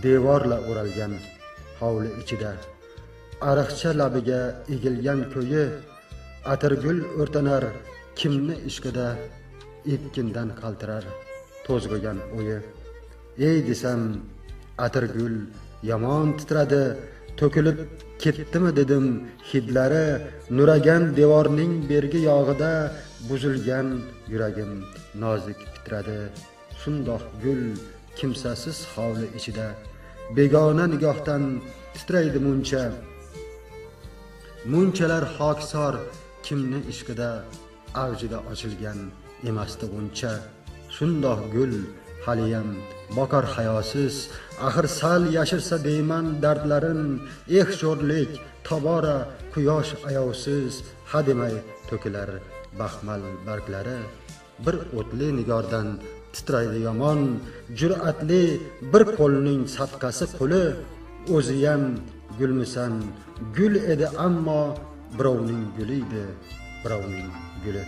devorla o'ralgan hovli ichida. Ariqcha labiga egilgan ko'yi, atirgul o'rtanar kimni ishqida, epkindan qaltirar to'zg'igan o'yi. Ey desam, atirgul yomon titradi, to'kilib ketdimi dedim hidlari, nuragan devorning bergi yog'ida buzilgan yuragim nozik titradi. Shundoq gul kimsasiz hovli ichida, begona nigohdan titraydi muncha. Munchalar hokisor kimni ishqida, avjida ochilgan emasdi g'uncha. Shundoq gul haliyam boqar hayosiz, axir sal yashirsa deyman dardlarin. Sho'rlik tobora quyosh ayovsiz, hademay to'kilar baxmal barglari. Bir o'tli nigordan titraydi yomon, jur'atli bir qo'lning sadqasi quli. O'ziyam gulmisan, gul edi ammo birovning guli edi, birovning guli.